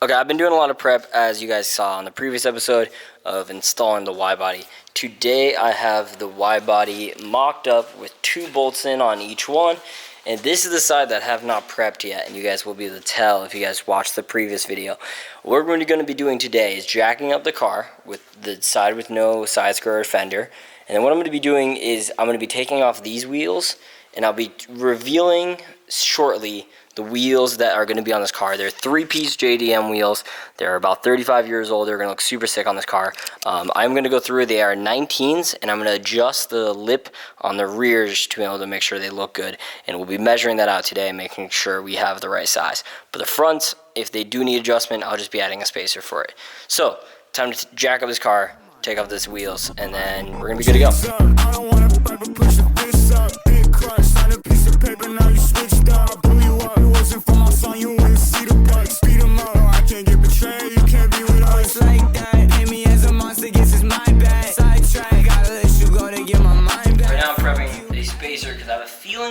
Okay, I've been doing a lot of prep, as you guys saw on the previous episode, of installing the Y-body. Today I have the Y-body mocked up with 2 bolts in on each one, and this is the side that I have not prepped yet, and you guys will be able to tell if you guys watched the previous video. What we're going to be doing today is jacking up the car with the side with no side skirt or fender, and then what I'm going to be doing is I'm going to be taking off these wheels, and I'll be revealing shortly the wheels that are going to be on this car. They're 3-piece JDM wheels. They're about 35 years old. They're going to look super sick on this car. I'm going to go through. They are 19s, and I'm going to adjust the lip on the rears to be able to make sure they look good. And we'll be measuring that out today, making sure we have the right size. But the fronts, if they do need adjustment, I'll just be adding a spacer for it. So, time to jack up this car, take off these wheels, and then we're going to be good to go.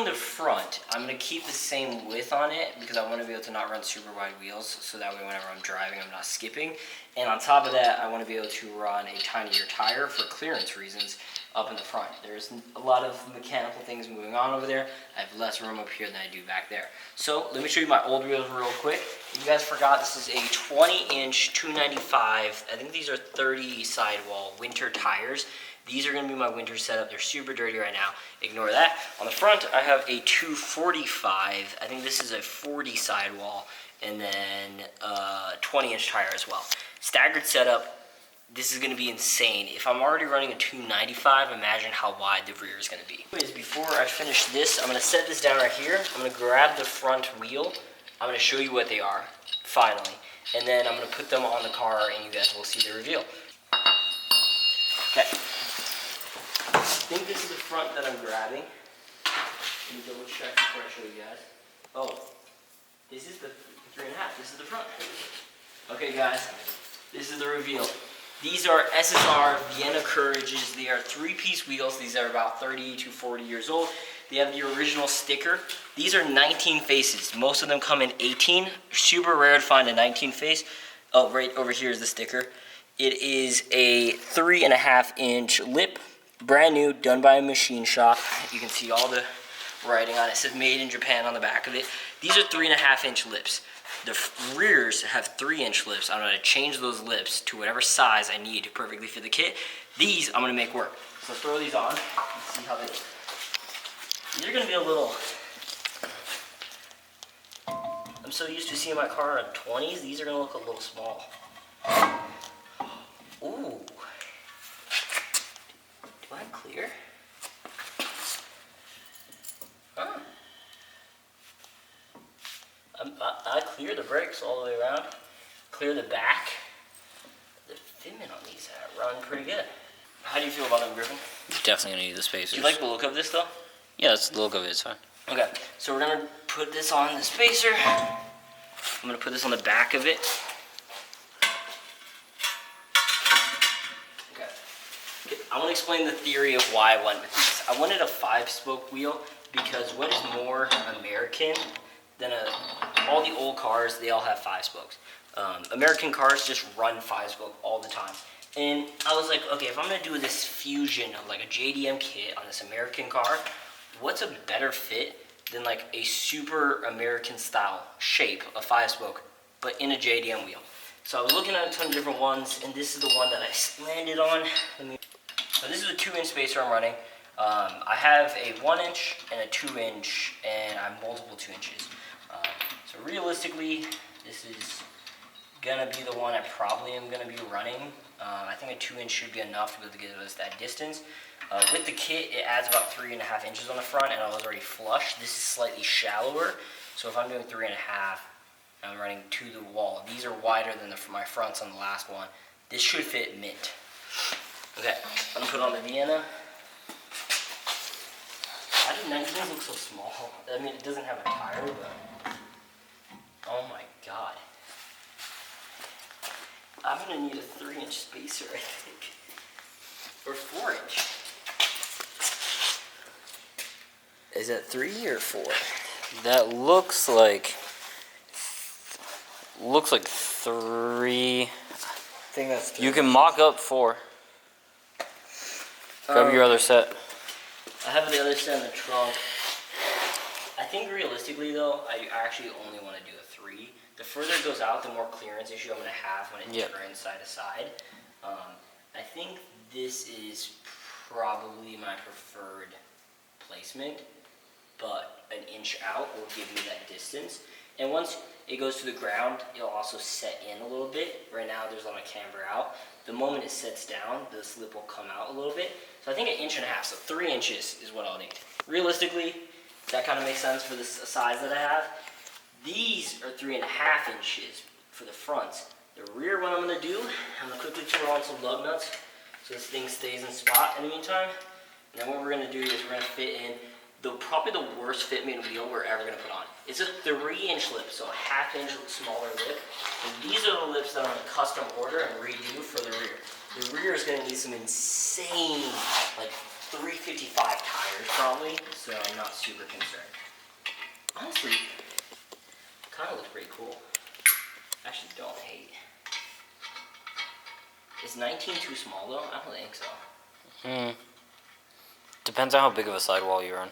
The front, I'm going to keep the same width on it because I want to be able to not run super wide wheels, so that way whenever I'm driving I'm not skipping. And on top of that, I want to be able to run a tinier tire for clearance reasons up in the front. There's a lot of mechanical things moving on over there. I have less room up here than I do back there. So let me show you my old wheels real quick. You guys forgot this is a 20-inch 295, I think these are 30 sidewall winter tires. These are going to be my winter setup. They're super dirty right now. Ignore that. On the front, I have a 245. I think this is a 40 sidewall, and then a 20-inch tire as well. Staggered setup. This is going to be insane. If I'm already running a 295, imagine how wide the rear is going to be. Anyways, before I finish this, I'm going to set this down right here. I'm going to grab the front wheel. I'm going to show you what they are, finally. And then I'm going to put them on the car, and you guys will see the reveal. Okay. I think this is the front that I'm grabbing. Let me double check before I show you guys. Oh, this is the 3.5. This is the front. Okay, guys, this is the reveal. These are SSR Vienna Courages. They are 3-piece wheels. These are about 30 to 40 years old. They have the original sticker. These are 19 faces. Most of them come in 18. Super rare to find a 19 face. Oh, right over here is the sticker. It is a 3.5-inch lip. Brand new, done by a machine shop. You can see all the writing on it. It says made in Japan on the back of it. These are 3.5-inch lips. The rears have 3-inch lips. I'm going to change those lips to whatever size I need to perfectly fit the kit. These I'm going to make work. So throw these on and see how they look. These are going to be a little... I'm so used to seeing my car on 20s. These are going to look a little small. Ooh. Do I clear? Huh. I clear the brakes all the way around. Clear the back. The fitment on these run pretty good. How do you feel about them, Griffin? Definitely gonna need the spacers. Do you like the look of this though? Yeah, that's the look of it, it's fine. Okay, so we're gonna put this on the spacer. I'm gonna put this on the back of it. I want to explain the theory of why I went with this. I wanted a 5-spoke wheel because what is more American than all the old cars, they all have 5 spokes. American cars just run 5-spoke all the time. And I was like, okay, if I'm going to do this fusion of like a JDM kit on this American car, what's a better fit than like a super American style shape, a 5-spoke, but in a JDM wheel. So I was looking at a ton of different ones, and this is the one that I landed on. So this is a 2-inch spacer I'm running. I have a 1-inch and a 2-inch, and I have multiple 2 inches. So realistically, this is gonna be the one I probably am gonna be running. I think a 2-inch should be enough to be able to get us that distance. With the kit, it adds about 3.5 inches on the front, and I was already flush. This is slightly shallower, so if I'm doing 3.5, I'm running to the wall. These are wider than my fronts on the last one. This should fit mint. Okay, I'm gonna put on the Vienna. How did 19s look so small? I mean, it doesn't have a tire, but oh my god. I'm gonna need a 3-inch spacer, I think, or 4-inch. Is that 3 or 4? That looks like Looks like 3. I think that's 3. You can mock up 4. Grab your other set. I have the other set in the trunk. I think realistically though, I actually only want to do a 3. The further it goes out, the more clearance issue I'm going to have when it turns side to side. I think this is probably my preferred placement, but an inch out will give me that distance. And once it goes to the ground, it'll also set in a little bit. Right now there's a lot of camber out. The moment it sets down, the slip will come out a little bit. So I think 1.5 inches, so 3 inches is what I'll need. Realistically, that kind of makes sense for the size that I have. These are 3.5 inches for the fronts. The rear, what I'm going to do, I'm going to quickly throw on some lug nuts so this thing stays in spot in the meantime. And then what we're going to do is we're going to fit in probably the worst fitment wheel we're ever going to put on. It's a 3-inch lip, so a 1/2 inch smaller lip. And these are the lips that I'm going to custom order and redo for the rear. The rear is going to need some insane, like 355 tires probably, so I'm not super concerned. Honestly, kind of looks pretty cool. Actually, don't hate. Is 19 too small though? I don't think so. Depends on how big of a sidewall you run.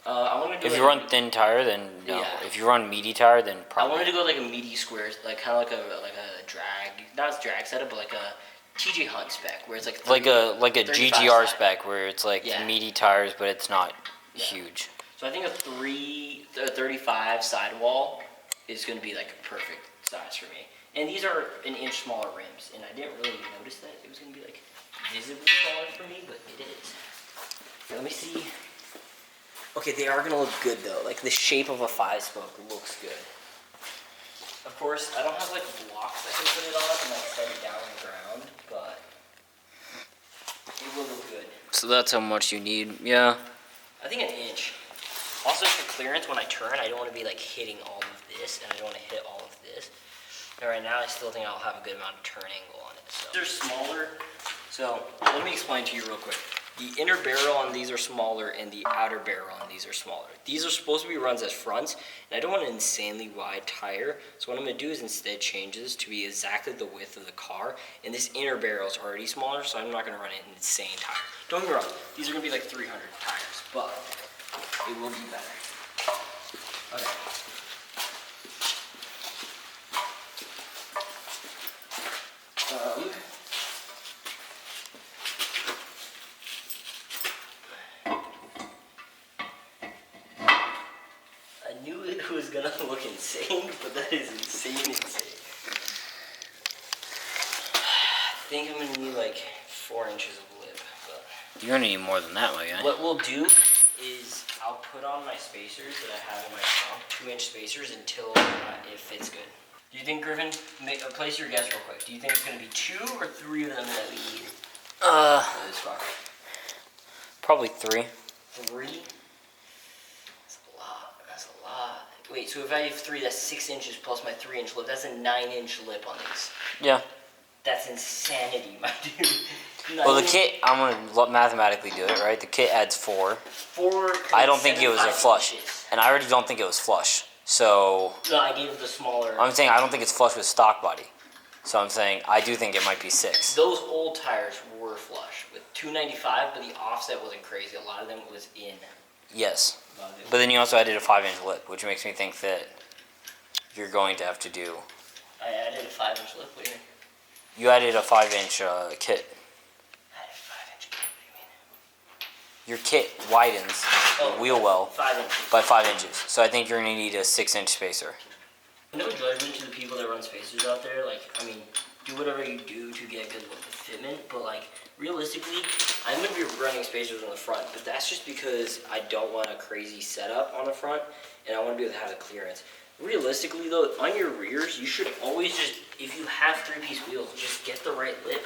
I want to do. If you run thin tire, then no. Yeah. If you run meaty tire, then probably. I wanted to go like a meaty square, like kind of like a drag, not a drag setup, but like a TJ Hunt spec, where it's like like a GGR spec, where it's like meaty tires, but it's not huge. So I think a 35 sidewall is going to be like a perfect size for me. And these are 1 inch smaller rims, and I didn't really notice that it was going to be like visibly smaller for me, but it is. Let me see. Okay, they are going to look good though. Like the shape of a 5-spoke looks good. Of course, I don't have like blocks I can put it on and like set it down on the ground, but it will look good. So that's how much you need, yeah. I think 1 inch. Also for clearance, when I turn, I don't want to be like hitting all of this, and I don't want to hit all of this. And right now, I still think I'll have a good amount of turn angle on it. So they're smaller. So let me explain to you real quick. The inner barrel on these are smaller, and the outer barrel on these are smaller. These are supposed to be runs as fronts, and I don't want an insanely wide tire. So what I'm going to do is instead change this to be exactly the width of the car. And this inner barrel is already smaller, so I'm not going to run an insane tire. Don't get me wrong, these are going to be like 300 tires, but it will be better. Okay. I knew it was gonna look insane, but that is insane. I think I'm gonna need like 4 inches of lip, but you're gonna need more than that, my guy. What we'll do is I'll put on my spacers that I have in my trunk, 2-inch spacers, until it fits good. Do you think, Griffin, place your guess real quick. Do you think it's going to be 2 or 3 of them that we need for this car? Probably 3. 3? That's a lot. That's a lot. Wait, so if I have 3, that's 6 inches plus my 3-inch lip. That's a 9-inch lip on these. Yeah. That's insanity, my dude. Well, the kit, I'm going to mathematically do it, right? The kit adds 4. 4. I don't think it was a flush. Inches. And I already don't think it was flush. So No, I gave it the smaller. I'm saying I don't think it's flush with stock body. So I'm saying I do think it might be 6. Those old tires were flush with 295, but the offset wasn't crazy. A lot of them was in. Yes. But then you also added a 5-inch lip, which makes me think that you're going to have to do. I added a 5-inch lip. What do you mean? You added a 5-inch kit. I added a 5-inch lip. What do you mean? Your kit widens the wheel well 5 inches. by 5 inches. So I think you're going to need a 6-inch spacer. No judgment to the people that run spacers out there. Like, I mean, do whatever you do to get good fitment. But like, realistically, I'm going to be running spacers on the front. But that's just because I don't want a crazy setup on the front, and I want to be able to have the clearance. Realistically though, on your rears, you should always just, if you have 3-piece wheels, just get the right lip.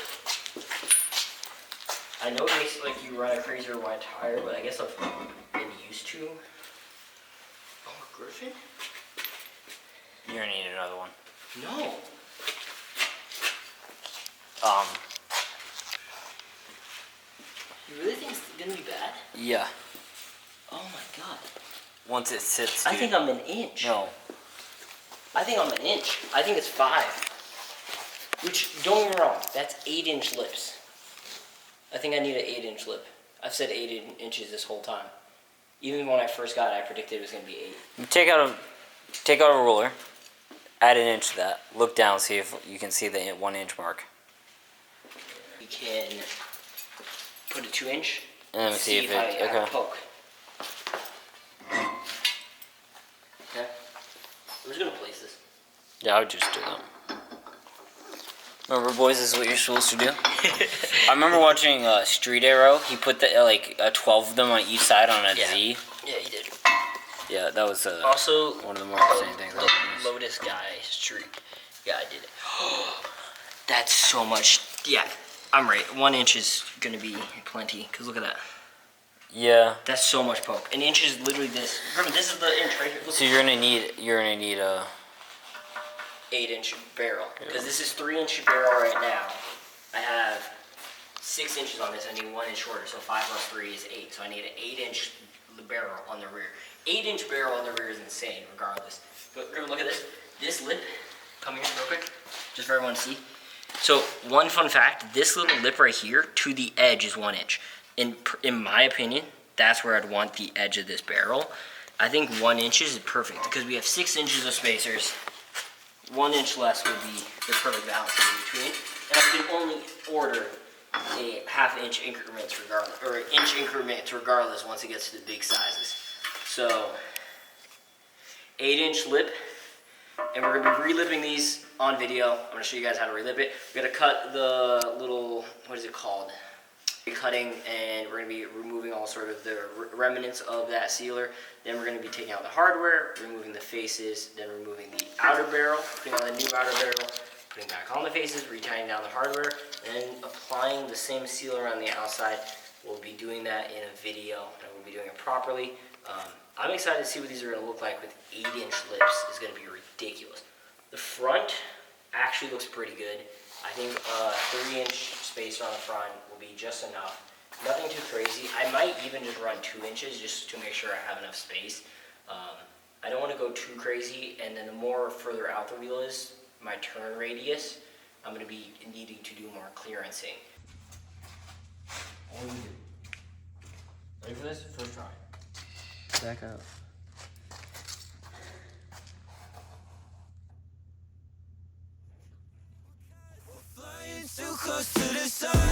I know it makes it like you run a crazier wide tire, but I guess I've been used to. Oh, Griffin? You're going to need another one. No. You really think it's going to be bad? Yeah. Oh my god. Once it sits, I think I'm an inch. No. I think I'm an inch. I think it's 5. Which, don't get me wrong, that's 8-inch lips. I think I need an 8-inch lip. I've said 8 inches this whole time. Even when I first got it, I predicted it was going to be 8. Take out a ruler, add an inch to that. Look down, see if you can see the 1 inch mark. You can put a 2-inch. And let me see if it. I have a Okay. poke. Okay. I'm just gonna place this. Yeah, I would just do that. Remember, boys, this is what you're supposed to do. I remember watching Street Arrow. He put the 12 of them on each side on a Z. Yeah, he did. Yeah, that was Also, one of the more insane things. the Lotus guy, Street guy, did it. That's so much. Yeah, I'm right. 1 inch is gonna be plenty. Cause look at that. Yeah. That's so much poke. An inch is literally this. Remember, this is the inch right here. Look. So you're gonna need a 8-inch barrel. Because this is 3-inch barrel right now. I have 6 inches on this. I need 1 inch shorter. So 5 plus 3 is 8. So I need an 8-inch barrel on the rear. 8-inch barrel on the rear is insane, regardless. But look at this. This lip, come here real quick, just for everyone to see. So one fun fact: this little lip right here to the edge is 1 inch. In my opinion, that's where I'd want the edge of this barrel. I think 1 inch is perfect because we have 6 inches of spacers. 1 inch less would be the perfect balance in between. And I can only order a ½ inch increments regardless, or inch increments regardless once it gets to the big sizes. So 8-inch lip, and we're gonna be relipping these on video. I'm gonna show you guys how to relip it. We're gonna cut the little, what is it called? Cutting, and we're going to be removing all sort of the remnants of that sealer. Then we're going to be taking out the hardware, removing the faces, then removing the outer barrel, putting on the new outer barrel, putting back on the faces, retying down the hardware, and then applying the same sealer on the outside. We'll be doing that in a video, and we'll be doing it properly. I'm excited to see what these are going to look like with 8-inch lips. It's going to be ridiculous. The front actually looks pretty good. I think a 3-inch spacer on the front will be just enough. Nothing too crazy. I might even just run 2 inches just to make sure I have enough space. I don't want to go too crazy, and then the more further out the wheel is, my turn radius, I'm going to be needing to do more clearancing. All you do. Ready for this? First try. Back up. Too close to the sun.